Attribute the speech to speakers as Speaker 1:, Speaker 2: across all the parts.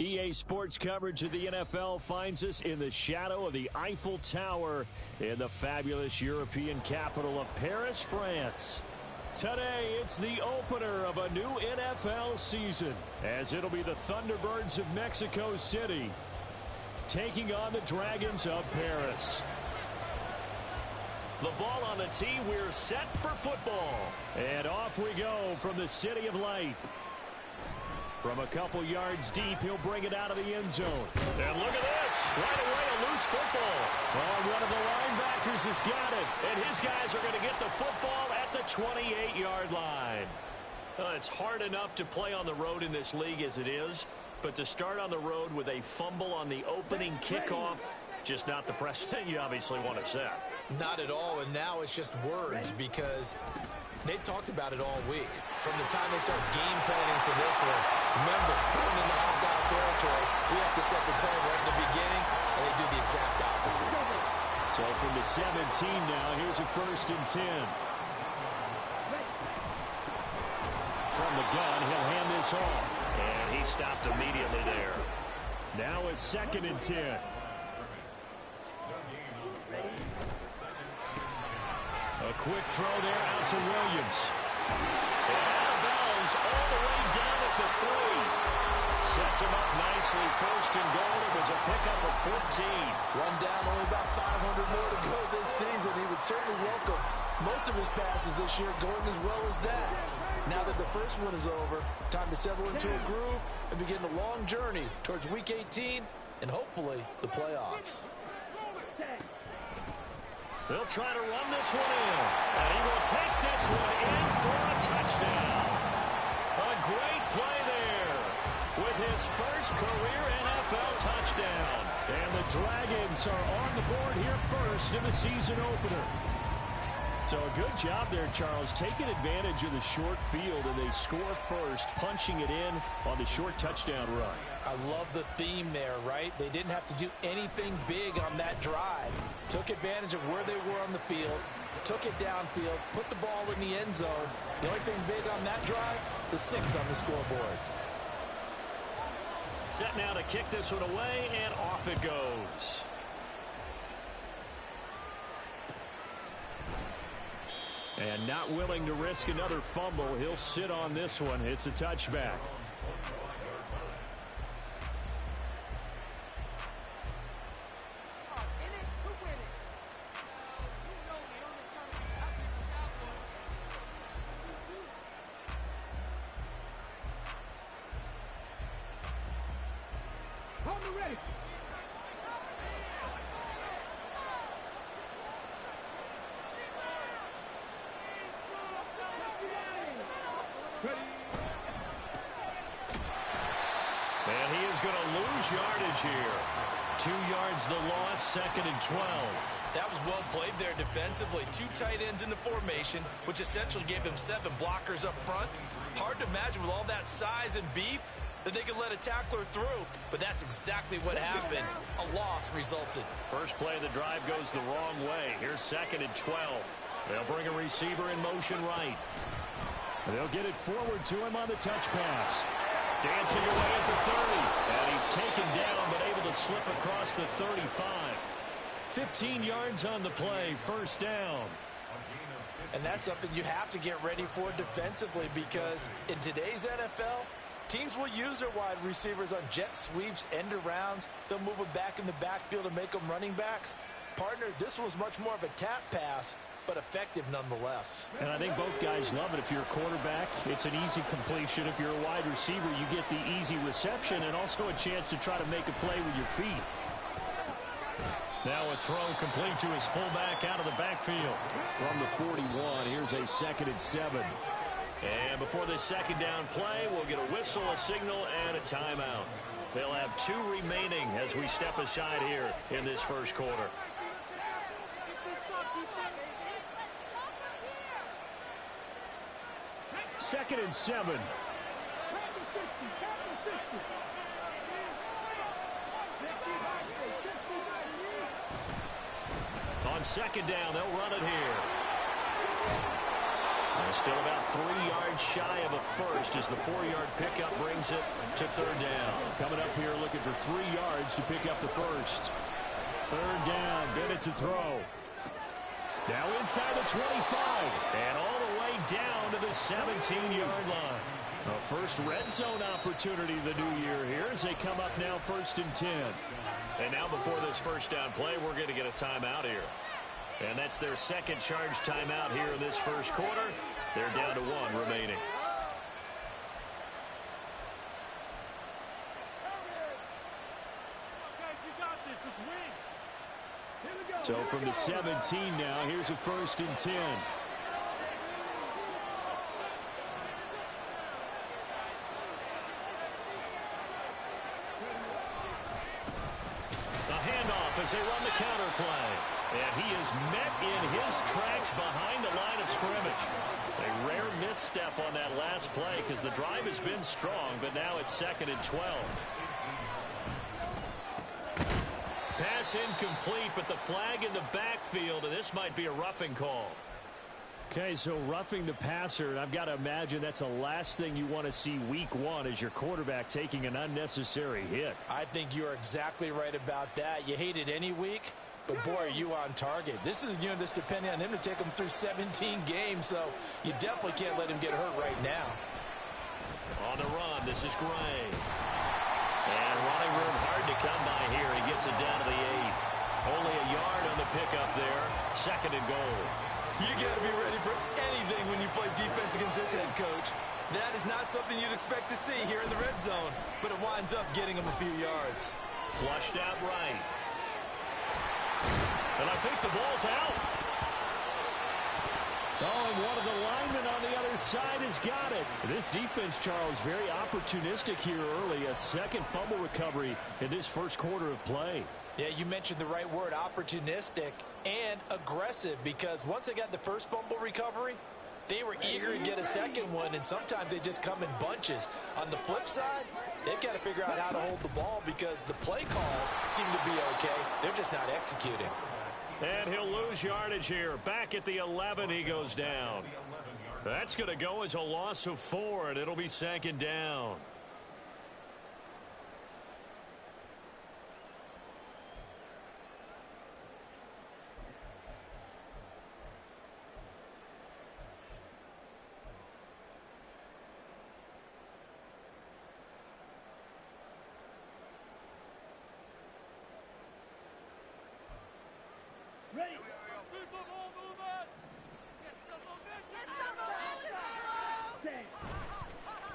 Speaker 1: EA Sports coverage of the NFL finds us in the shadow of the Eiffel Tower in the fabulous European capital of Paris, France. Today, it's the opener of a new NFL season, as it'll be the Thunderbirds of Mexico City taking on the Dragons of Paris. The ball on the tee, we're set for football. And off we go from the City of Light. From a couple yards deep, he'll bring it out of the end zone. And look at this. Right away, a loose football. Oh, one of the linebackers has got it. And his guys are going to get the football at the 28-yard line. It's hard enough to play on the road in this league as it is. But to start on the road with a fumble on the opening kickoff, just not the precedent you obviously want to set.
Speaker 2: Not at all, and now it's just words because they've talked about it all week. From the time they start game planning for this one, remember, going into hostile territory, we have to set the tone right in the beginning, and they do the exact opposite.
Speaker 1: So from the 17 now, here's a 1st and 10. From the gun, he'll hand this off.
Speaker 3: And he stopped immediately there.
Speaker 1: Now a 2nd and 10. A quick throw there out to Williams. And out of bounds all the way down at the 3. Sets him up nicely. 1st and goal. It was a pickup of 14.
Speaker 4: Run down, only about 500 more to go this season. He would certainly welcome most of his passes this year going as well as that. Now that the first one is over, time to settle into a groove and begin the long journey towards Week 18 and hopefully the playoffs.
Speaker 1: They'll try to run this one in. And he will take this one in for a touchdown. A great play there with his first career NFL touchdown. And the Dragons are on the board here first in the season opener. So a good job there, Charles, taking advantage of the short field, and they score first, punching it in on the short touchdown run.
Speaker 4: I love the theme there, right? They didn't have to do anything big on that drive. Took advantage of where they were on the field, took it downfield, put the ball in the end zone. The only thing big on that drive, the 6 on the scoreboard.
Speaker 1: Set now to kick this one away, and off it goes. And not willing to risk another fumble, he'll sit on this one. It's a touchback. And he is going to lose yardage here. 2 yards the loss, 2nd and 12.
Speaker 2: That was well played there defensively. 2 tight ends in the formation, which essentially gave them 7 blockers up front. Hard to imagine with all that size and beef that they could let a tackler through, but that's exactly what happened. A loss resulted.
Speaker 1: First play of the drive goes the wrong way. Here's 2nd and 12. They'll bring a receiver in motion right. They'll get it forward to him on the touch pass. Dancing away at the 30. And he's taken down, but able to slip across the 35. 15 yards on the play, 1st down.
Speaker 4: And that's something you have to get ready for defensively, because in today's NFL, teams will use their wide receivers on jet sweeps, end arounds. They'll move them back in the backfield and make them running backs. Partner, this was much more of a tap pass, but effective nonetheless.
Speaker 1: And I think both guys love it. If you're a quarterback, it's an easy completion. If you're a wide receiver, you get the easy reception and also a chance to try to make a play with your feet. Now a throw complete to his fullback out of the backfield. From the 41, here's a 2nd and 7. And before this 2nd down play, we'll get a whistle, a signal, and a timeout. They'll have 2 remaining as we step aside here in this first quarter. Second and 7. On 2nd down, they'll run it here. Still about 3 yards shy of a first as the 4-yard pickup brings it to third down. Coming up here looking for 3 yards to pick up the first. Third down, Bennett to throw. Now inside the 25 and all the way down to the 17-yard line. A first red zone opportunity the new year here as they come up now 1st and 10.
Speaker 3: And now before this first down play, we're going to get a timeout here. And that's their second charge timeout here in this first quarter. They're down to 1 remaining.
Speaker 1: So from the 17 now, here's a 1st and 10.
Speaker 3: The handoff as they run the counter play. And he is met in his tracks behind the line of scrimmage. A rare misstep on that last play because the drive has been strong, but now it's 2nd and 12. Pass incomplete, but the flag in the backfield, and this might be a roughing call.
Speaker 1: Okay, so roughing the passer, and I've got to imagine that's the last thing you want to see week 1 as your quarterback taking an unnecessary hit.
Speaker 4: I think you're exactly right about that. You hate it any week, but boy, are you on target. This is a unit that's depending on him to take him through 17 games, so you definitely can't let him get hurt right now.
Speaker 3: On the run, this is Gray. And running room hard to come by here. He gets it down to the 8. Only a yard on the pickup there. 2nd and goal.
Speaker 2: You got to be ready for anything when you play defense against this head coach. That is not something you'd expect to see here in the red zone, but it winds up getting him a few yards.
Speaker 3: Flushed out right. And I think the ball's out.
Speaker 1: Oh, and one of the linemen on the other side has got it. This defense, Charles, very opportunistic here early. A second fumble recovery in this first quarter of play.
Speaker 4: Yeah, you mentioned the right word, opportunistic and aggressive, because once they got the first fumble recovery, they were eager to get a second one, and sometimes they just come in bunches. On the flip side, they've got to figure out how to hold the ball because the play calls seem to be okay. They're just not executing.
Speaker 3: And he'll lose yardage here. Back at the 11, he goes down. That's going to go as a loss of 4, and it'll be 2nd down.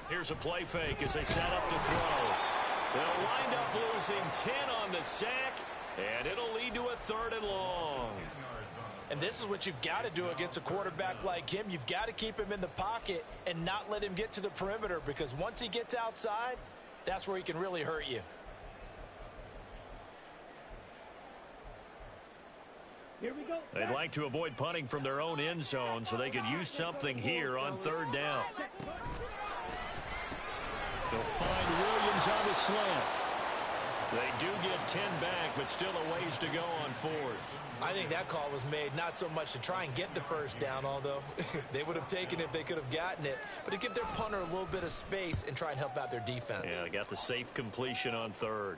Speaker 3: Here's a play fake as they set up to throw. They'll wind up losing 10 on the sack, and it'll lead to a 3rd and long.
Speaker 4: And this is what you've got to do against a quarterback like him. You've got to keep him in the pocket and not let him get to the perimeter, because once he gets outside, that's where he can really hurt you.
Speaker 1: Here we go.
Speaker 3: They'd like to avoid punting from their own end zone so they could use something here on 3rd down.
Speaker 1: They'll find Williams on the slant.
Speaker 3: They do get 10 back, but still a ways to go on 4th.
Speaker 4: I think that call was made not so much to try and get the first down, although they would have taken it if they could have gotten it, but to give their punter a little bit of space and try and help out their defense.
Speaker 3: Yeah, they got the safe completion on 3rd.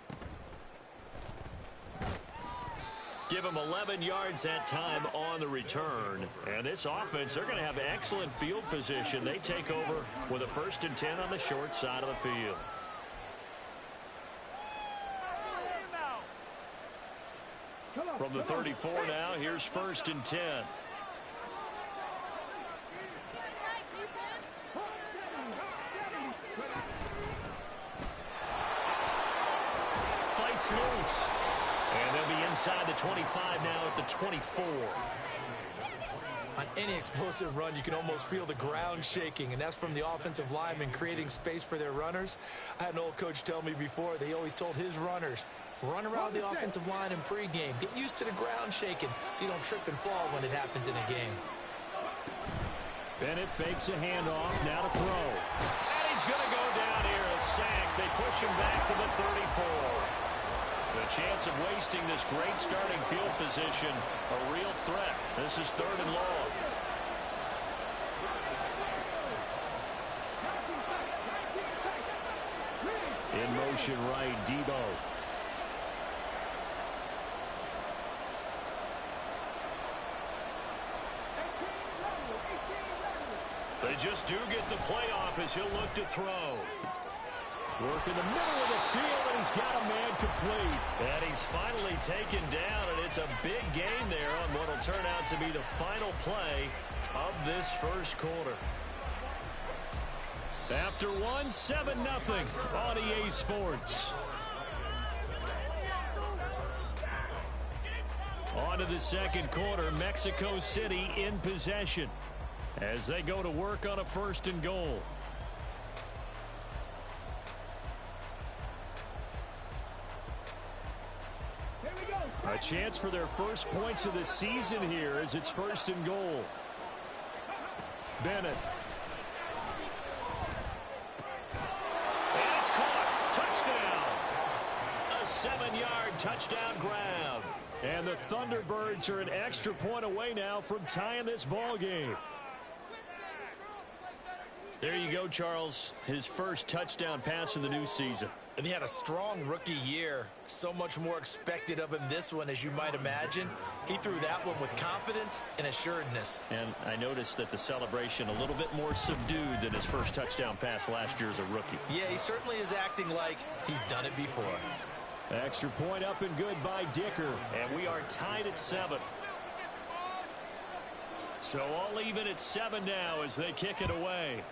Speaker 3: Give them 11 yards that time on the return. And this offense, they're going to have excellent field position. They take over with a 1st and 10 on the short side of the field. From the 34 now, here's 1st and 10. Fights loose. And they'll be inside the 25 now at the 24.
Speaker 4: On any explosive run, you can almost feel the ground shaking, and that's from the offensive linemen creating space for their runners. I had an old coach tell me before, they always told his runners, run around the offensive line in pregame. Get used to the ground shaking so you don't trip and fall when it happens in a game.
Speaker 1: Bennett fakes a handoff, now to throw.
Speaker 3: And he's going to go down here, a sack. They push him back to the 34. The chance of wasting this great starting field position, a real threat. This is 3rd and long.
Speaker 1: formation right, Debo. They just do get the playoff as he'll look to throw. Work in the middle of the field, and he's got a man complete. And he's finally taken down, and it's a big gain there on what will turn out to be the final play of this first quarter. After one, 7-0 on EA Sports. On to the second quarter, Mexico City in possession as they go to work on a 1st and goal. A chance for their first points of the season here as it's 1st and goal. Bennett. And it's caught. Touchdown. A 7-yard touchdown grab. And the Thunderbirds are an extra point away now from tying this ball game. There you go, Charles. His first touchdown pass of the new season.
Speaker 4: And he had a strong rookie year. So much more expected of him this one, as you might imagine. He threw that one with confidence and assuredness.
Speaker 1: And I noticed that the celebration a little bit more subdued than his first touchdown pass last year as a rookie.
Speaker 4: Yeah, he certainly is acting like he's done it before.
Speaker 1: Extra point up and good by Dicker. And we are tied at 7. So all even at 7 now as they kick it away.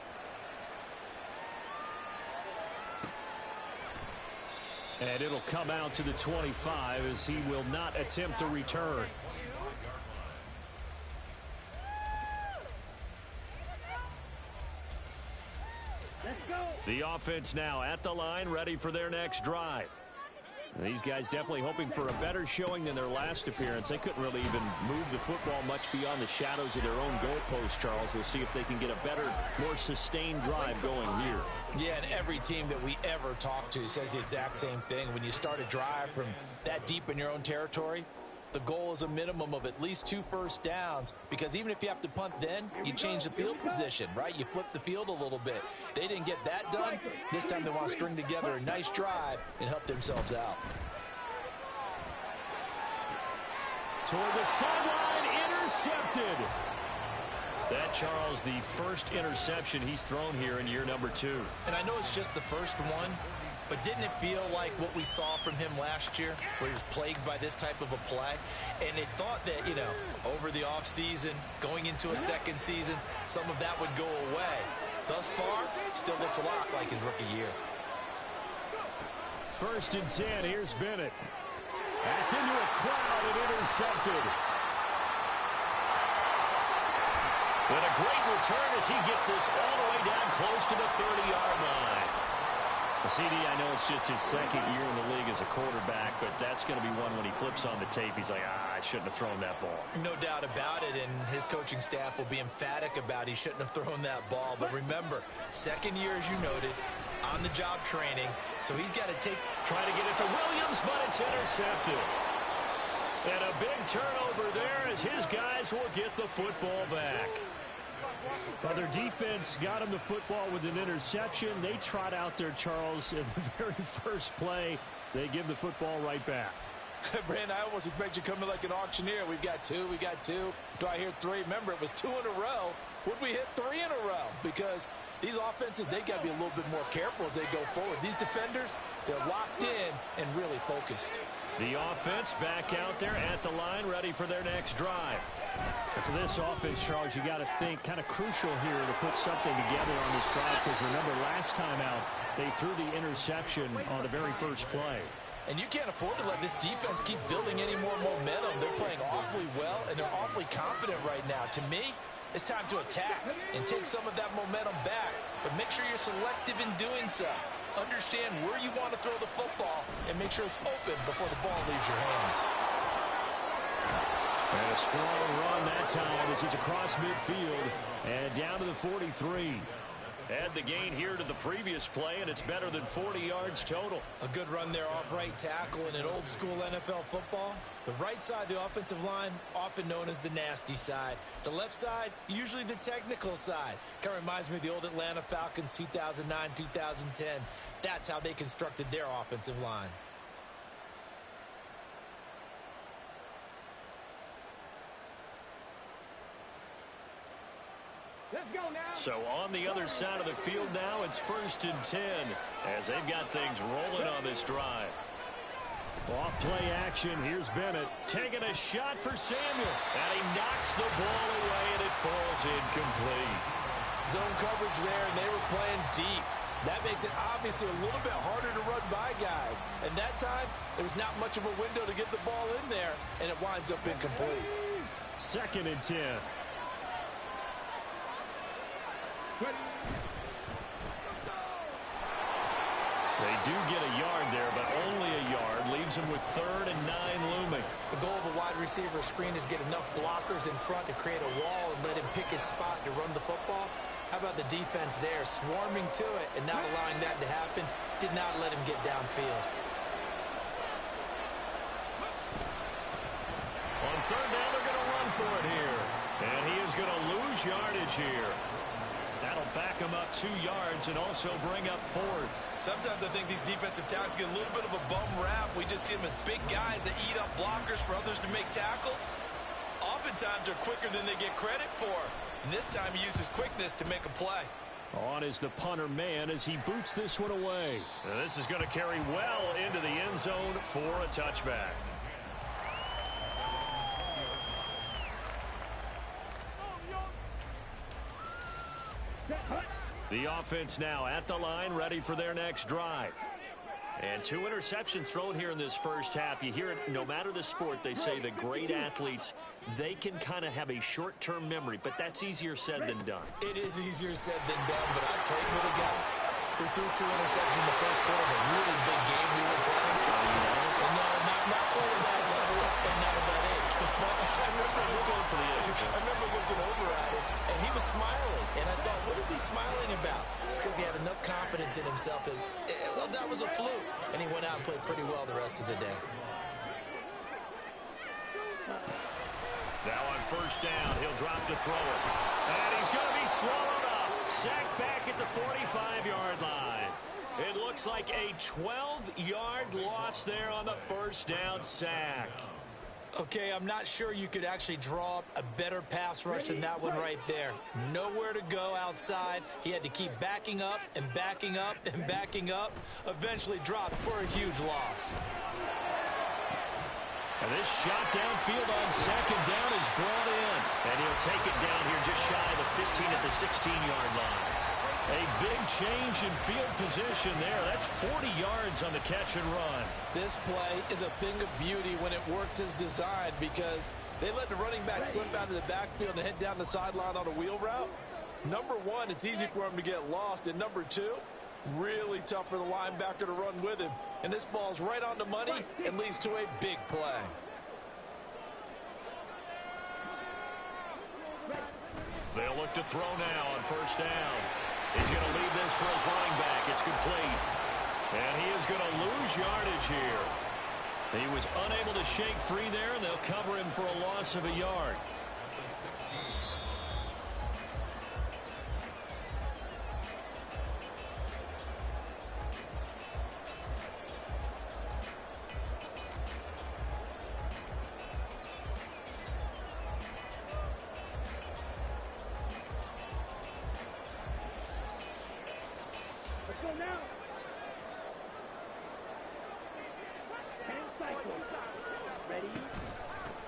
Speaker 1: And it'll come out to the 25 as he will not attempt a return. The offense now at the line, ready for their next drive. These guys definitely hoping for a better showing than their last appearance. They couldn't really even move the football much beyond the shadows of their own goalpost, Charles. We'll see if they can get a better, more sustained drive going here.
Speaker 4: Yeah, and every team that we ever talk to says the exact same thing. When you start a drive from that deep in your own territory, the goal is a minimum of at least 2 first downs, because even if you have to punt then, you change the field position, right? You flip the field a little bit. They didn't get that done. This time they want to string together a nice drive and help themselves out.
Speaker 1: Toward the sideline, intercepted. That, Charles, the first interception he's thrown here in year number 2.
Speaker 4: And I know it's just the first one, but didn't it feel like what we saw from him last year, where he was plagued by this type of a play? And it thought that, you know, over the offseason, going into a second season, some of that would go away. Thus far, still looks a lot like his rookie year.
Speaker 1: 1st and 10, here's Bennett. That's into a crowd and intercepted. And a great return as he gets this all the way down close to the 30-yard line. CD, I know it's just his second year in the league as a quarterback, but that's going to be one when he flips on the tape. He's like, I shouldn't have thrown that ball.
Speaker 4: No doubt about it, and his coaching staff will be emphatic about he shouldn't have thrown that ball. But remember, second year, as you noted, on-the-job training, so he's got to
Speaker 1: try to get it to Williams, but it's intercepted. And a big turnover there as his guys will get the football back. Well, their defense got him the football with an interception. They trot out there, Charles, in the very first play. They give the football right back.
Speaker 4: Brandon, I almost expect you to come in like an auctioneer. We've got 2, we got 2. Do I hear 3? Remember, it was 2 in a row. Would we hit 3 in a row? Because these offenses, they got to be a little bit more careful as they go forward. These defenders, they're locked in and really focused.
Speaker 1: The offense back out there at the line, ready for their next drive. And for this offense, Charles, you got to think kind of crucial here to put something together on this drive, because remember last time out, they threw the interception on the very first play.
Speaker 4: And you can't afford to let this defense keep building any more momentum. They're playing awfully well, and they're awfully confident right now. To me, it's time to attack and take some of that momentum back. But make sure you're selective in doing so. Understand where you want to throw the football and make sure it's open before the ball leaves your hands.
Speaker 1: And a strong run that time as he's across midfield and down to the 43. Add the gain here to the previous play, and it's better than 40 yards total.
Speaker 4: A good run there off right tackle in an old-school NFL football. The right side of the offensive line, often known as the nasty side. The left side, usually the technical side. Kind of reminds me of the old Atlanta Falcons 2009, 2010. That's how they constructed their offensive line.
Speaker 1: So on the other side of the field now, it's 1st and 10 as they've got things rolling on this drive. Off play action. Here's Bennett taking a shot for Samuel. And he knocks the ball away, and it falls incomplete.
Speaker 4: Zone coverage there, and they were playing deep. That makes it obviously a little bit harder to run by guys. And that time, there was not much of a window to get the ball in there, and it winds up incomplete.
Speaker 1: 2nd and 10. They do get a yard there, but only a yard. Leaves them with 3rd and 9 looming.
Speaker 4: The goal of a wide receiver screen is get enough blockers in front to create a wall and let him pick his spot to run the football. How about the defense there, swarming to it and not allowing that to happen? Did not let him get downfield.
Speaker 1: On 3rd down, they're going to run for it here. And he is going to lose yardage here. That'll back him up 2 yards and also bring up 4th.
Speaker 2: Sometimes I think these defensive tackles get a little bit of a bum rap. We just see them as big guys that eat up blockers for others to make tackles. Oftentimes they're quicker than they get credit for. And this time he uses quickness to make a play.
Speaker 1: On is the punter man as he boots this one away. And this is going to carry well into the end zone for a touchback. The offense now at the line, ready for their next drive. And 2 interceptions thrown here in this first half. You hear it, no matter the sport, they say the great athletes, they can kind of have a short-term memory, but that's easier said than done.
Speaker 4: It is easier said than done, but I played with a guy who threw 2 interceptions in the first quarter of a really big game we were playing. And no, not quite at that level and not at that age. But I remember looking over at him, and he was smiling. And I thought, what is he smiling about? It's because he had enough confidence in himself that, well, that was a fluke. And he went out and played pretty well the rest of the day.
Speaker 1: Now on 1st down, he'll drop to throw it. And he's going to be swallowed up. Sacked back at the 45-yard line. It looks like a 12-yard loss there on the 1st down sack.
Speaker 4: Okay, I'm not sure you could actually draw up a better pass rush than that one right there. Nowhere to go outside. He had to keep backing up and backing up and backing up. Eventually dropped for a huge loss.
Speaker 1: And this shot downfield on 2nd down is brought in. And he'll take it down here just shy of the 15 at the 16-yard line. A big change in field position there. That's 40 yards on the catch and run.
Speaker 4: This play is a thing of beauty when it works as designed because they let the running back slip out of the backfield and head down the sideline on a wheel route. Number 1, it's easy for him to get lost. And number 2, really tough for the linebacker to run with him. And this ball's right on the money and leads to a big play.
Speaker 1: They'll look to throw now on 1st down. He's going to leave this for his running back. It's complete. And he is going to lose yardage here. He was unable to shake free there, and they'll cover him for a loss of a yard.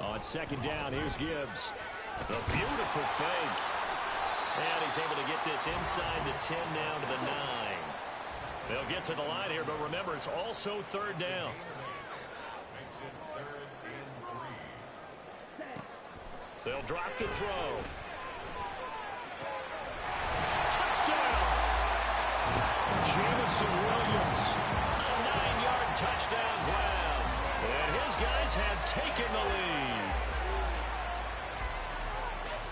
Speaker 1: On 2nd down, here's Gibbs. The beautiful fake. And he's able to get this inside the 10 down to the 9. They'll get to the line here, but remember, it's also 3rd down. They'll drop to throw. Touchdown! Jamison Williams. A 9-yard touchdown grab. And his guys have taken the lead.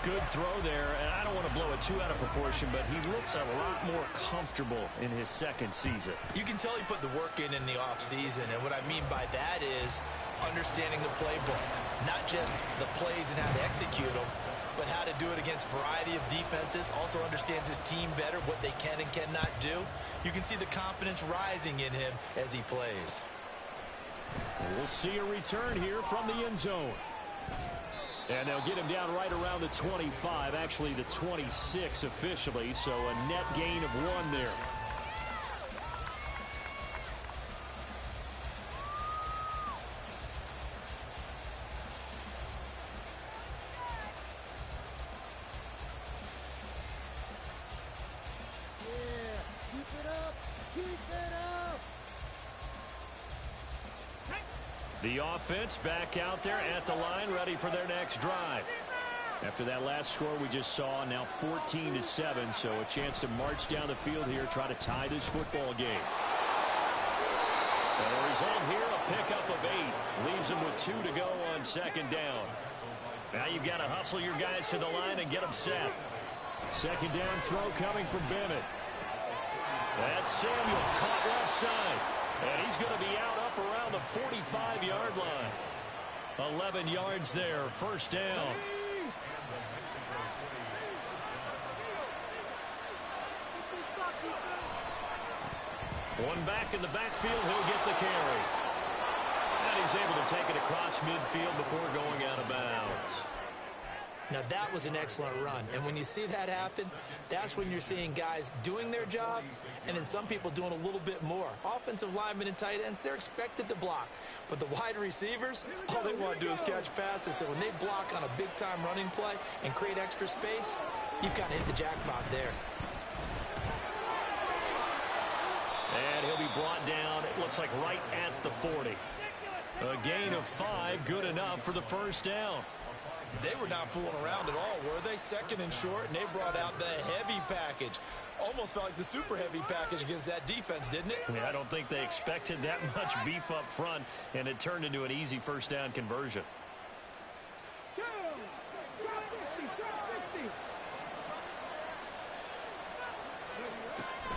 Speaker 1: Good throw there, and I don't want to blow it too out of proportion, but he looks a lot more comfortable in his second season.
Speaker 2: You can tell he put the work in the offseason, and what I mean by that is understanding the playbook, not just the plays and how to execute them, but how to do it against a variety of defenses. Also understands his team better, what they can and cannot do. You can see the confidence rising in him as he plays.
Speaker 1: We'll see a return here from the end zone. And they'll get him down right around the 25, actually the 26 officially, so a net gain of 1 there. The offense back out there at the line, ready for their next drive. After that last score we just saw, now 14-7, so a chance to march down the field here, try to tie this football game. And the result here, a pickup of 8. Leaves them with 2 to go on second down. Now you've got to hustle your guys to the line and get them set. Second down throw coming from Bennett. That's Samuel, caught left side. And he's going to be out up around the 45-yard line. 11 yards there, first down. One back in the backfield, he'll get the carry. And he's able to take it across midfield before going out of bounds.
Speaker 4: Now, that was an excellent run. And when you see that happen, that's when you're seeing guys doing their job and then some people doing a little bit more. Offensive linemen and tight ends, they're expected to block. But the wide receivers, all they want to do is catch passes. So when they block on a big-time running play and create extra space, you've kind of hit the jackpot there.
Speaker 1: And he'll be brought down, it looks like right at the 40. A gain of 5, good enough for the first down.
Speaker 2: They were not fooling around at all, were they? Second and short, and they brought out the heavy package. Almost felt like the super heavy package against that defense, didn't it?
Speaker 1: I mean, I don't think they expected that much beef up front, and it turned into an easy first down conversion.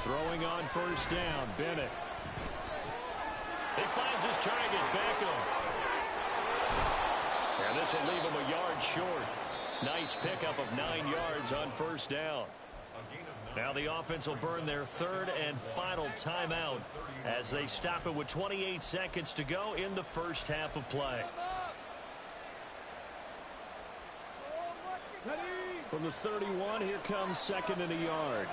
Speaker 1: Throwing on first down, Bennett. He finds his target, Beckham. And this will leave him a yard short. Nice pickup of 9 yards on first down. Now the offense will burn their third and final timeout as they stop it with 28 seconds to go in the first half of play. From the 31, here comes second and a yard.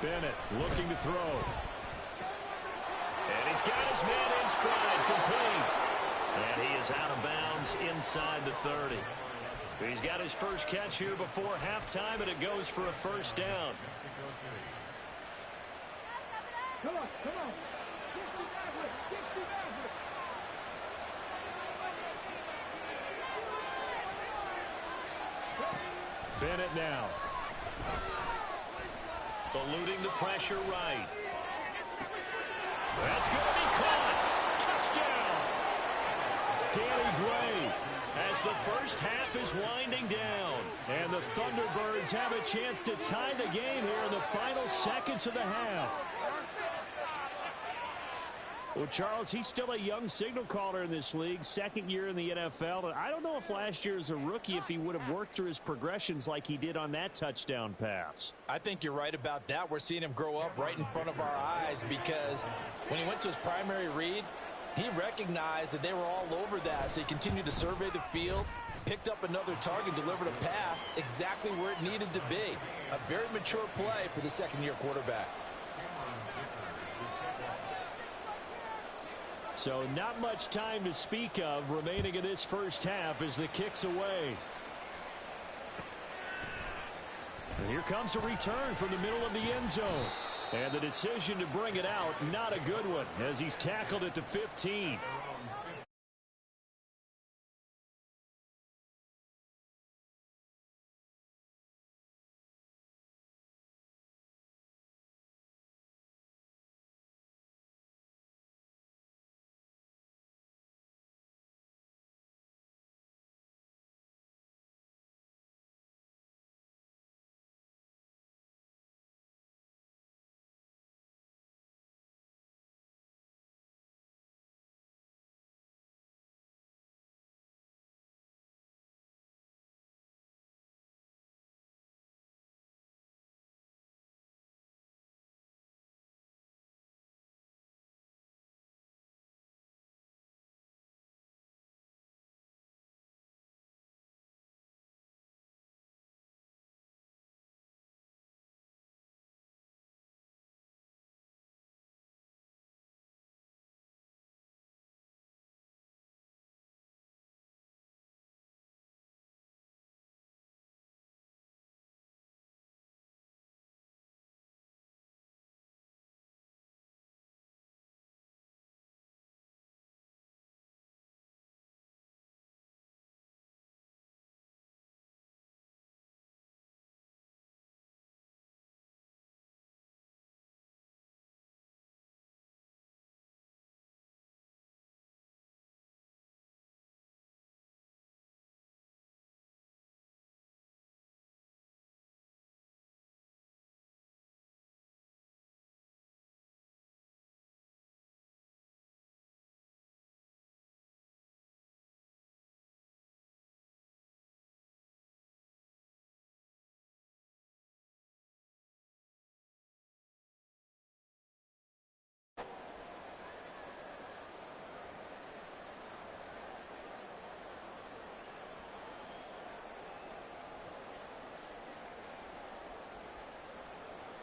Speaker 1: Bennett looking to throw. And he's got his man in stride, complete. And he is out of bounds inside the 30. He's got his first catch here before halftime, and it goes for a first down.
Speaker 5: Come on.
Speaker 1: Bennett now. Eluding the pressure right. That's going to be caught. Touchdown. Danny Gray as the first half is winding down. And the Thunderbirds have a chance to tie the game here in the final seconds of the half. Well, Charles, he's still a young signal caller in this league, second year in the NFL. I don't know if last year as a rookie, if he would have worked through his progressions like he did on that touchdown pass.
Speaker 4: I think you're right about that. We're seeing him grow up right in front of our eyes because when he went to his primary read, he recognized that they were all over that, so he continued to survey the field, picked up another target, delivered a pass exactly where it needed to be. A very mature play for the second-year quarterback.
Speaker 1: So not much time to speak of remaining in this first half as the kick's away. And here comes a return from the middle of the end zone. And the decision to bring it out, not a good one, as he's tackled at the 15.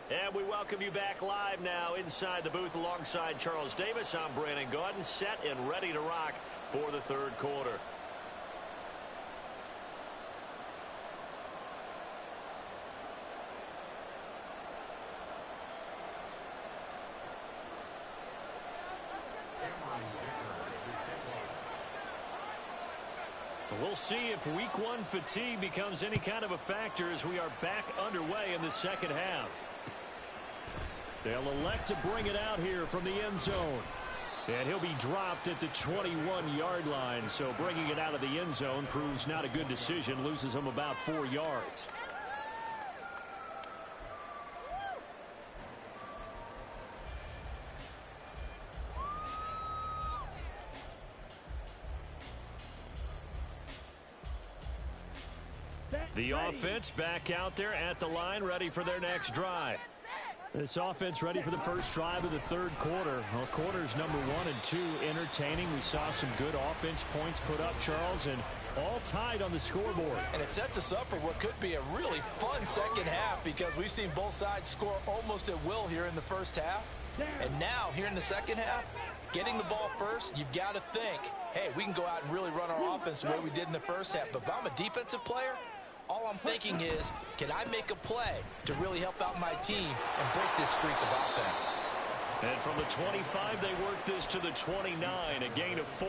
Speaker 3: And we welcome you back live now inside the booth alongside Charles Davis. I'm Brandon Gaudin, set and ready to rock for the third quarter. We'll see if week one fatigue becomes any kind of a factor as we are back underway in the second half. They'll elect to bring it out here from the end zone. And he'll be dropped at the 21-yard line. So bringing it out of the end zone proves not a good decision. Loses him about 4 yards. The offense back out there at the line, ready for their next drive. This offense ready for the first drive of the third quarter. Well, quarters number 1 and 2 entertaining. We saw some good offense points put up, Charles, and all tied on the scoreboard.
Speaker 4: And it sets us up for what could be a really fun second half because we've seen both sides score almost at will here in the first half. And now, here in the second half, getting the ball first, you've got to think, hey, we can go out and really run our offense the way we did in the first half. But if I'm a defensive player, all I'm thinking is, can I make a play to really help out my team and break this streak of offense?
Speaker 3: And from the 25, they work this to the 29, a gain of 4.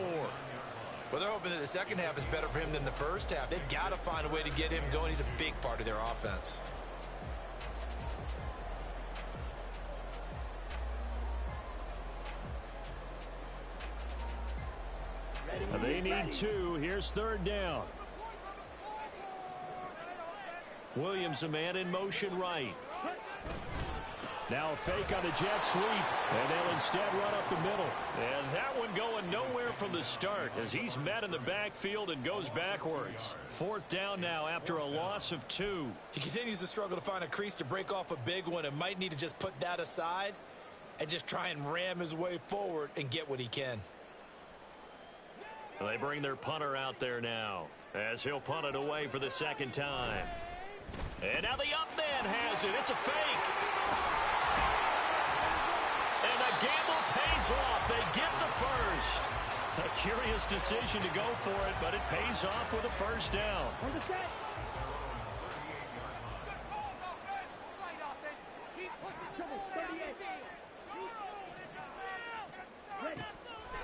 Speaker 2: Well, they're hoping that the second half is better for him than the first half. They've got to find a way to get him going. He's a big part of their offense.
Speaker 3: They need 2. Here's third down. Williams, a man in motion right. Now a fake on the jet sweep, and they'll instead run up the middle. And that one going nowhere from the start as he's met in the backfield and goes backwards. Fourth down now after a loss of 2.
Speaker 2: He continues to struggle to find a crease to break off a big one and might need to just put that aside and just try and ram his way forward and get what he can.
Speaker 3: They bring their punter out there now as he'll punt it away for the second time. And now the up man has it. It's a fake. And the gamble pays off. They get the first. A curious decision to go for it, but it pays off with a first down.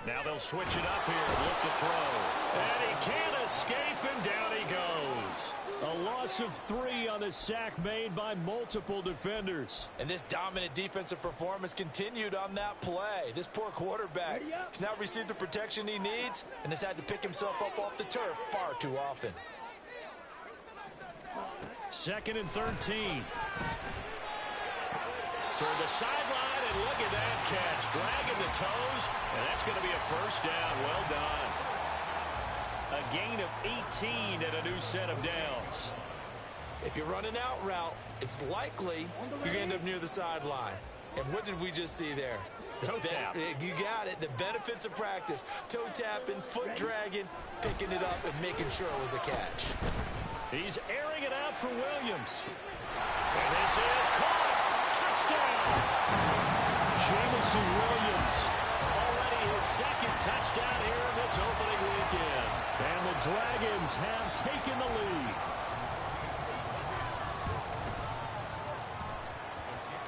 Speaker 3: Now they'll switch it up here. Look to throw. And he can't escape, and down he goes. A loss of 3 on the sack made by multiple defenders.
Speaker 4: And this dominant defensive performance continued on that play. This poor quarterback has now received the protection he needs and has had to pick himself up off the turf far too often.
Speaker 3: 2nd and 13. Toward the sideline, and look at that catch. Dragging the toes, and that's going to be a first down. Well done. A gain of 18 and a new set of downs.
Speaker 2: If you run an out route, it's likely you're going to end up near the sideline. And what did we just see there?
Speaker 3: Toe tap.
Speaker 2: You got it. The benefits of practice. Toe tapping, foot dragging, picking it up, and making sure it was a catch.
Speaker 3: He's airing it out for Williams. And this is caught. Touchdown. Jamison Williams. Already his second touchdown here in this opening weekend. And the Dragons have taken the lead.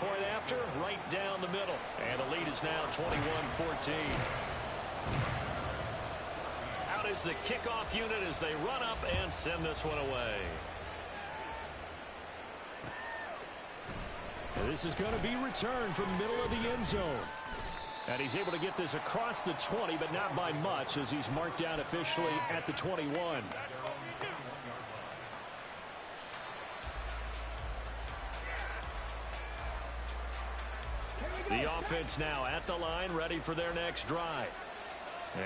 Speaker 3: Point after, right down the middle. And the lead is now 21-14. Out is the kickoff unit as they run up and send this one away. This is going to be returned from the middle of the end zone. And he's able to get this across the 20, but not by much as he's marked down officially at the 21. The offense now at the line, ready for their next drive.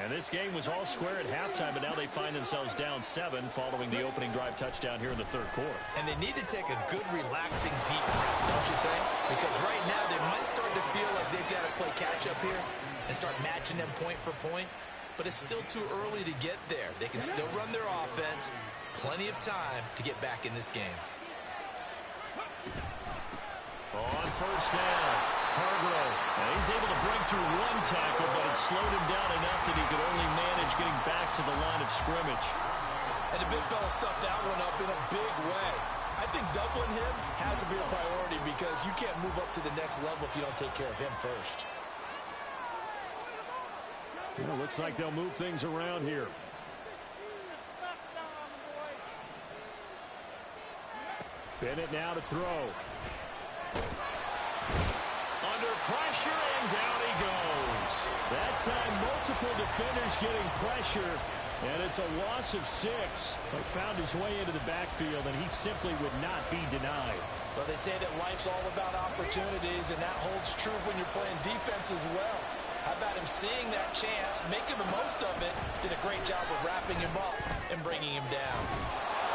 Speaker 3: And this game was all square at halftime, but now they find themselves down 7 following the opening drive touchdown here in the third quarter.
Speaker 2: And they need to take a good, relaxing, deep breath, don't you think? Because right now they might start to feel like they've got to play catch-up here and start matching them point for point. But it's still too early to get there. They can still run their offense. Plenty of time to get back in this game.
Speaker 1: On first down, Hargrove. And he's able to break through one tackle, but it slowed him down enough that he could only manage getting back to the line of scrimmage.
Speaker 4: And the big fella stuffed that one up in a big way. I think doubling him has to be a priority because you can't move up to the next level if you don't take care of him first.
Speaker 1: Well, looks like they'll move things around here. Bennett now to throw. Under pressure, and down he goes. That time, multiple defenders getting pressure, and it's a loss of 6. But found his way into the backfield, and he simply would not be denied.
Speaker 4: Well, they say that life's all about opportunities, and that holds true when you're playing defense as well. How about him seeing that chance, making the most of it, did a great job of wrapping him up and bringing him down.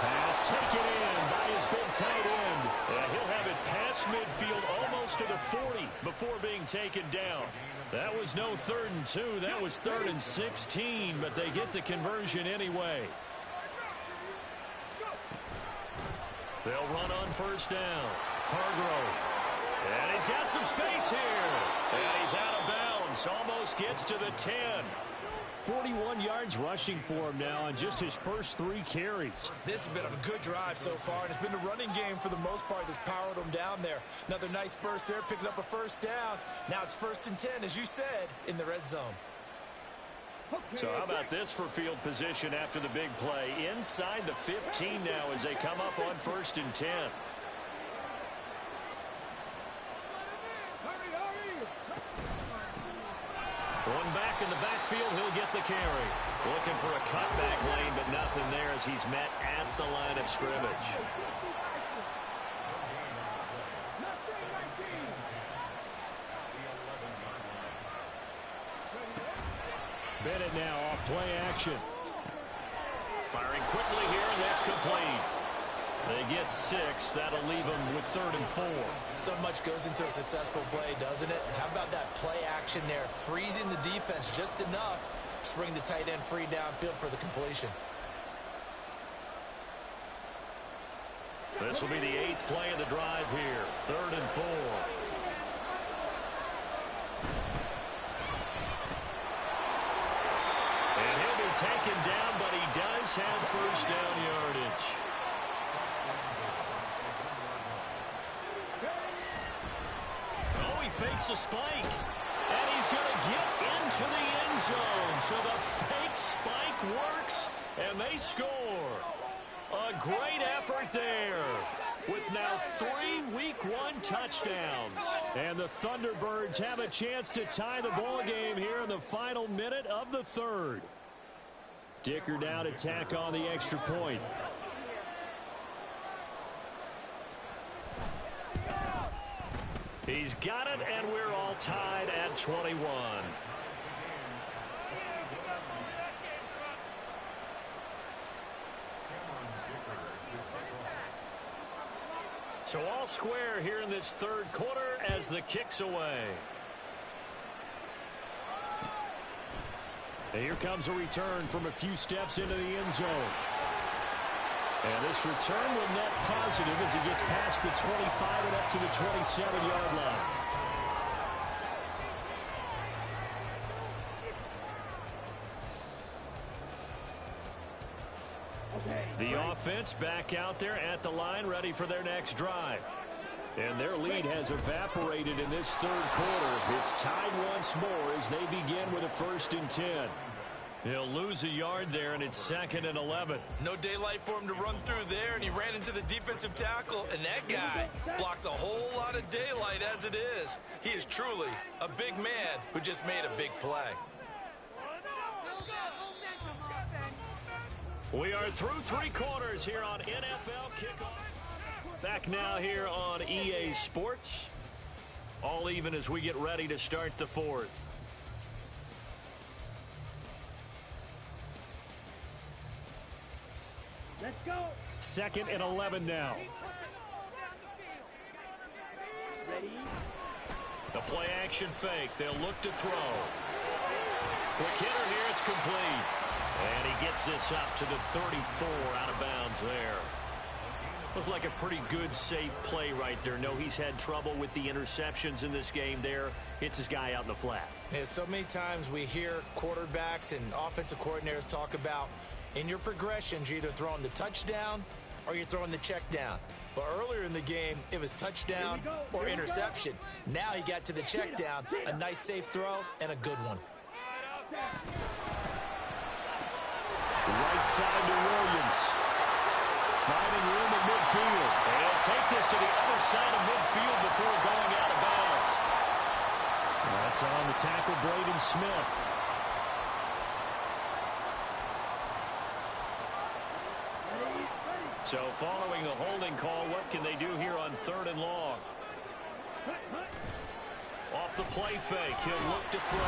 Speaker 1: Pass taken in by his big tight end. And he'll have it past midfield almost to the 40 before being taken down. That was no 3rd and 2. That was 3rd and 16, but they get the conversion anyway. They'll run on first down. Hargrove. And he's got some space here. And he's out of bounds. Almost gets to the 10. 41 yards rushing for him now on just his first 3 carries.
Speaker 4: This has been a good drive so far, and it's been the running game for the most part that's powered him down there. Another nice burst there, picking up a first down. Now it's 1st and 10, as you said, in the red zone.
Speaker 1: So how about this for field position after the big play? Inside the 15 now as they come up on 1st and 10. One back in the backfield, he'll get the carry. Looking for a cutback lane, but nothing there as he's met at the line of scrimmage. Bennett now off play action. Firing quickly here, and that's complete. They get 6. That'll leave them with 3rd and 4.
Speaker 4: So much goes into a successful play, doesn't it? How about that play action there? Freezing the defense just enough to bring the tight end free downfield for the completion.
Speaker 1: This will be the 8th play of the drive here. 3rd and 4. And he'll be taken down, but he does have first down yardage. Oh, he fakes a spike. And he's going to get into the end zone. So the fake spike works, and they score. A great effort there with now 3 Week 1 touchdowns. And the Thunderbirds have a chance to tie the ball game here in the final minute of the 3rd. Dicker now to tack on the extra point. He's got it, and we're all tied at 21. So all square here in this 3rd quarter as the kick's away. And here comes a return from a few steps into the end zone. And this return will net positive as he gets past the 25 and up to the 27-yard line. The offense back out there at the line, ready for their next drive. And their lead has evaporated in this 3rd quarter. It's tied once more as they begin with a 1st and 10. He'll lose a yard there, and it's 2nd and 11.
Speaker 2: No daylight for him to run through there, and he ran into the defensive tackle, and that guy blocks a whole lot of daylight as it is. He is truly a big man who just made a big play.
Speaker 1: We are through 3 quarters here on NFL Kickoff. Back now here on EA Sports. All even as we get ready to start the 4th.
Speaker 5: Let's go.
Speaker 1: 2nd and 11 now.
Speaker 5: Ready?
Speaker 1: The play action fake. They'll look to throw. Quick hitter here. It's complete. And he gets this up to the 34 out of bounds there.
Speaker 3: Looked like a pretty good, safe play right there. No, he's had trouble with the interceptions in this game there. Hits his guy out in the flat.
Speaker 4: Yeah, so many times we hear quarterbacks and offensive coordinators talk about in your progressions, you're either throwing the touchdown or you're throwing the check down. But earlier in the game, it was touchdown or interception. Now he got to the check down, a nice safe throw, and a good one.
Speaker 1: Right side to Williams. Finding room at midfield. And he'll take this to the other side of midfield before going out of bounds. That's on the tackle, Braden Smith.
Speaker 3: So following the holding call, what can they do here on 3rd and long? Off the play fake, he'll look to throw.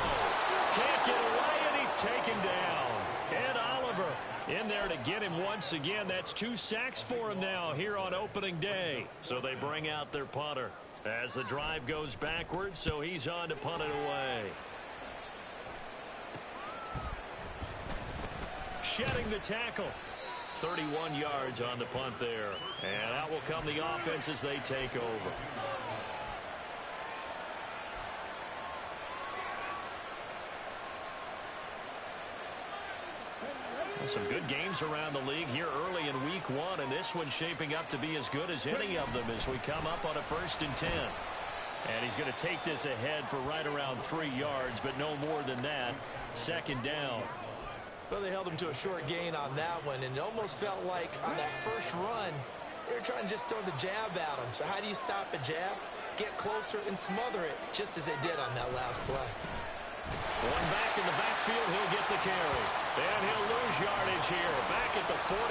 Speaker 3: Can't get away, and he's taken down. And Oliver in there to get him once again. That's 2 sacks for him now here on opening day. So they bring out their punter as the drive goes backwards, so he's on to punt it away. Shedding the tackle. 31 yards on the punt there. And out will come the offense as they take over. Some good games around the league here early in week 1, and this one's shaping up to be as good as any of them as we come up on a 1st and 10. And he's going to take this ahead for right around 3 yards, but no more than that. 2nd down.
Speaker 4: Well, they held him to a short gain on that one, and it almost felt like on that first run, they were trying to just throw the jab at him. So how do you stop a jab? Get closer and smother it, just as they did on that last play.
Speaker 3: One back in the backfield, he'll get the carry. And he'll lose yardage here, back at the 41.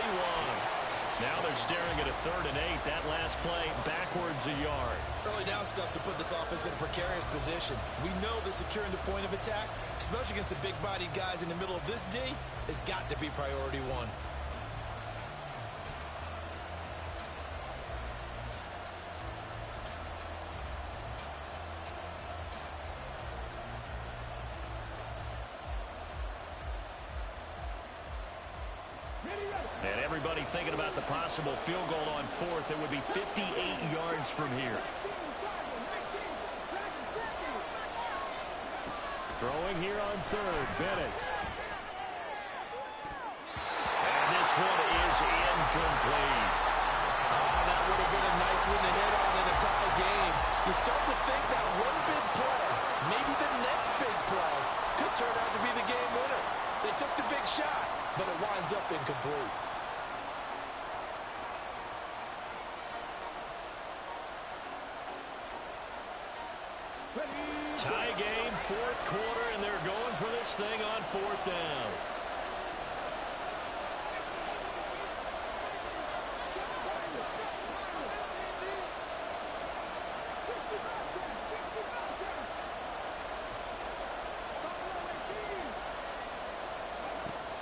Speaker 3: Now they're staring at a 3rd and 8. That last play, backwards a yard.
Speaker 4: Early down stuff to put this offense in a precarious position. We know that securing the point of attack, especially against the big-bodied guys in the middle of this D, has got to be priority 1.
Speaker 3: And everybody thinking about the possible field goal on 4th. It would be 58 yards from here.
Speaker 1: Throwing here on 3rd, Bennett.
Speaker 3: And this one is incomplete.
Speaker 4: That would have been a nice one to hit on in a tie game. You start to think that one big play, maybe the next big play, could turn out to be the game winner. They took the big shot, but it winds up incomplete.
Speaker 3: Tie game, 4th quarter, and they're going for this thing on 4th down.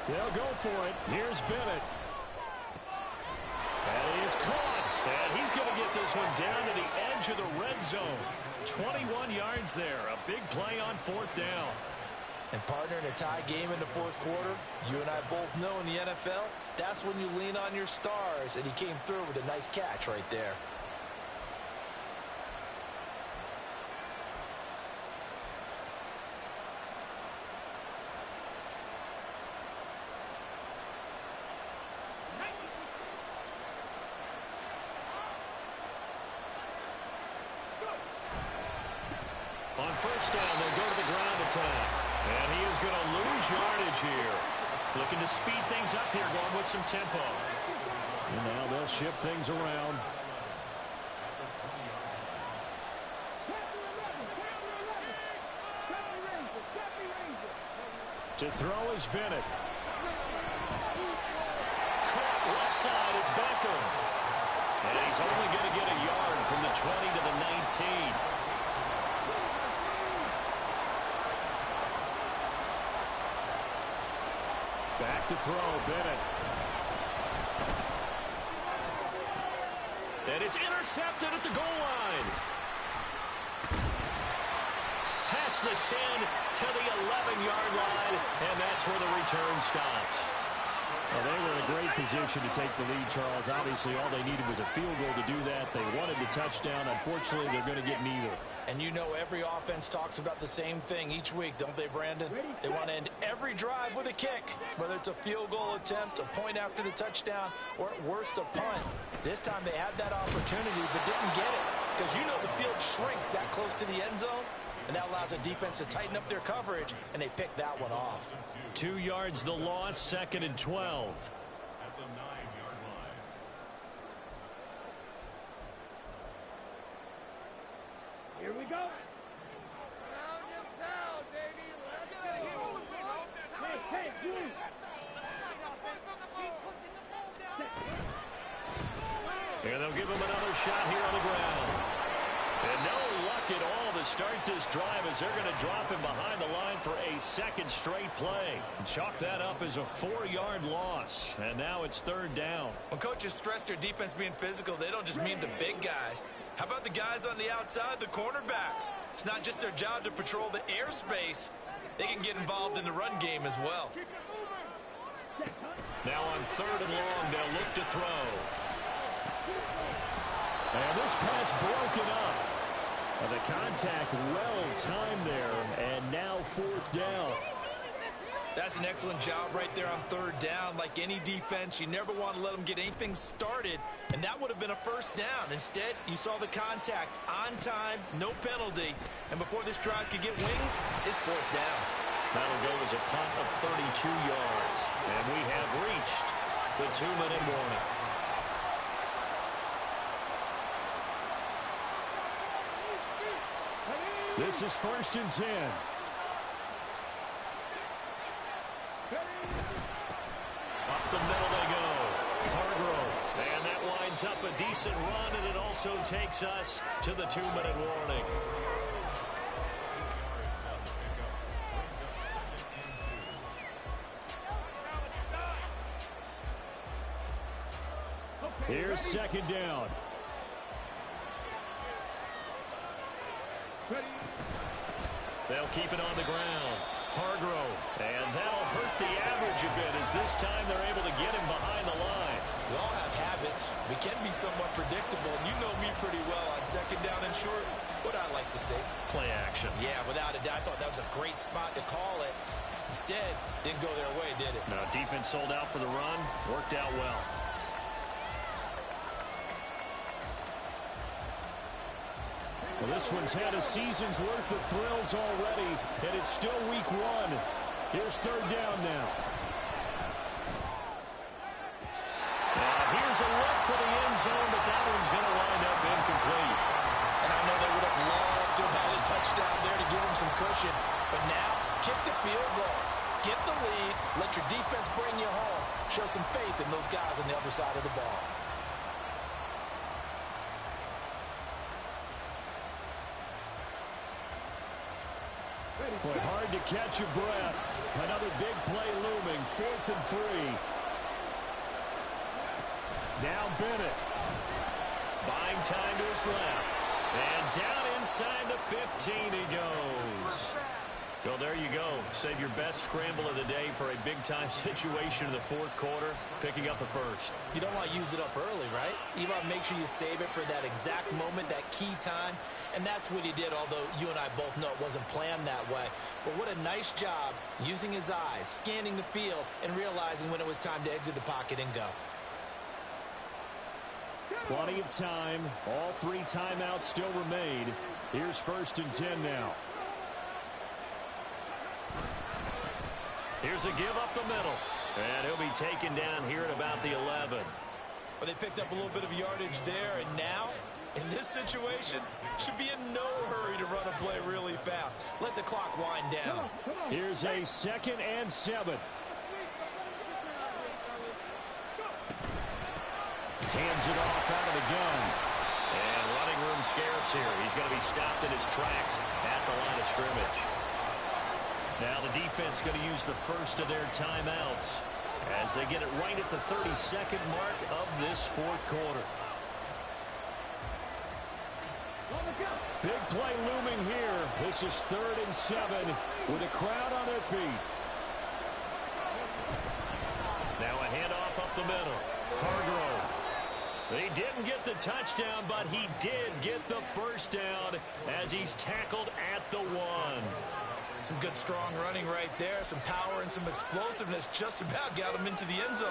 Speaker 1: They'll go for it. Here's Bennett.
Speaker 3: And he is caught. And he's going to get this one down to the edge of the red zone. 21 yards there. A big play on 4th down.
Speaker 4: And partner, in a tie game in the 4th quarter, you and I both know in the NFL, that's when you lean on your stars. And he came through with a nice catch right there.
Speaker 3: On 1st down, they'll go to the ground attack. And he is going to lose yardage here. Looking to speed things up here, going with some tempo.
Speaker 1: And now they'll shift things around. To throw is Bennett.
Speaker 3: Caught left side, it's Beckham. And he's only going to get a yard from the 20 to the 19.
Speaker 1: Back to throw, Bennett.
Speaker 3: And it's intercepted at the goal line. Past the 10 to the 11-yard line, and that's where the return stops.
Speaker 1: Well, they were in a great position to take the lead, Charles. Obviously, all they needed was a field goal to do that. They wanted the touchdown. Unfortunately, they're going to get neither.
Speaker 4: And you know every offense talks about the same thing each week, don't they, Brandon? They want to end every drive with a kick, whether it's a field goal attempt, a point after the touchdown, or at worst, a punt. This time they had that opportunity but didn't get it because you know the field shrinks that close to the end zone, and that allows the defense to tighten up their coverage, and they picked that one off.
Speaker 1: 2 yards the loss, 2nd and 12.
Speaker 3: At the 9-yard line.
Speaker 5: Here we go. Hey, you.
Speaker 1: And they'll give him another shot here on the ground. And no luck at all to start this drive as they're going to drop him behind the line for a second straight play. Chalk that up as a 4-yard loss. And now it's 3rd down.
Speaker 2: When coaches stress their defense being physical, they don't just mean the big guys. How about the guys on the outside, the cornerbacks? It's not just their job to patrol the airspace. They can get involved in the run game as well.
Speaker 1: Now on 3rd and long, they'll look to throw. And this pass broken up. The contact well timed there, and now 4th down.
Speaker 2: That's an excellent job right there on 3rd down. Like any defense, you never want to let them get anything started, and that would have been a 1st down. Instead, you saw the contact on time, no penalty, and before this drive could get wings, it's 4th down.
Speaker 1: That'll go as a punt of 32 yards, and we have reached the 2-minute warning. This is 1st and 10. Up the middle they go. Hargrove. And that winds up a decent run, and it also takes us to the 2-minute warning. Here's 2nd down. They'll keep it on the ground. Hargrove. And that'll hurt the average a bit as this time they're able to get him behind the line.
Speaker 2: We all have habits. We can be somewhat predictable, and you know me pretty well on 2nd down and short. What I like to say?
Speaker 1: Play action.
Speaker 2: Yeah, without a doubt. I thought that was a great spot to call it. Instead, didn't go their way, did it?
Speaker 1: No, defense sold out for the run. Worked out well. Well, this one's had a season's worth of thrills already, and it's still week 1. Here's 3rd down now. Here's a look for the end zone, but that one's going to wind up incomplete.
Speaker 4: And I know they would have loved to have had a touchdown there to give them some cushion. But now, kick the field goal. Get the lead. Let your defense bring you home. Show some faith in those guys on the other side of the ball.
Speaker 1: But hard to catch your breath. Another big play looming. 4th and 3. Now Bennett. Buying time to his left. And down inside the 15 he goes. Well, there you go. Save your best scramble of the day for a big-time situation in the 4th quarter, picking up the 1st.
Speaker 4: You don't want to use it up early, right? You want to make sure you save it for that exact moment, that key time. And that's what he did, although you and I both know it wasn't planned that way. But what a nice job using his eyes, scanning the field, and realizing when it was time to exit the pocket and go.
Speaker 1: Plenty of time. All 3 timeouts still remain. Here's 1st and 10 now. Here's a give up the middle. And he'll be taken down here at about the 11.
Speaker 2: But they picked up a little bit of yardage there, and now, in this situation, should be in no hurry to run a play really fast. Let the clock wind down.
Speaker 1: Here's a 2nd and 7. Hands it off out of the gun. And running room scarce here. He's going to be stopped in his tracks at the line of scrimmage. Now the defense going to use the first of their timeouts as they get it right at the 32nd mark of this 4th quarter. Big play looming here. This is 3rd and 7 with a crowd on their feet. Now a handoff
Speaker 3: up the middle. Hargrove. They didn't get the touchdown, but he did get the first down as he's tackled at the 1.
Speaker 2: Some good, strong running right there. Some power and some explosiveness just about got him into the end zone.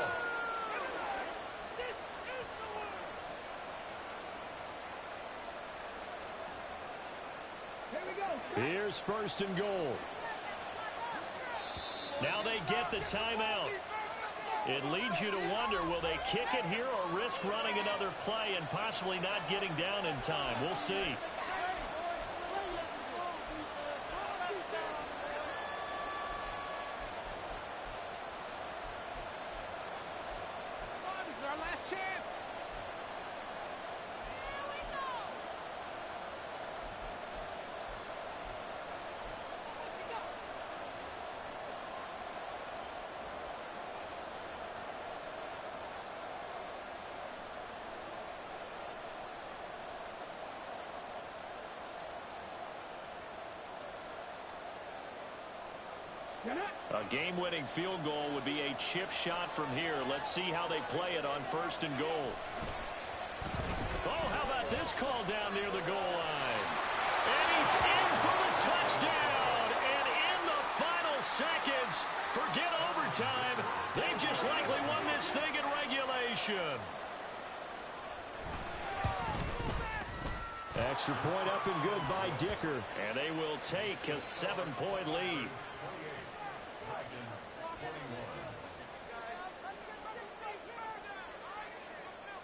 Speaker 1: Here's 1st and goal.
Speaker 3: Now they get the timeout. It leads you to wonder, will they kick it here or risk running another play and possibly not getting down in time? We'll see.
Speaker 5: This is our last chance.
Speaker 3: A game-winning field goal would be a chip shot from here. Let's see how they play it on 1st and goal. Oh, how about this call down near the goal line? And he's in for the touchdown. And in the final seconds, forget overtime. They've just likely won this thing in regulation.
Speaker 1: Extra point up and good by Dicker.
Speaker 3: And they will take a 7-point lead.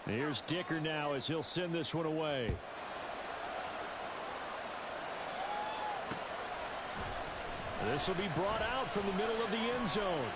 Speaker 1: Here's Dicker now as he'll send this one away. This will be brought out from the middle of the end zone.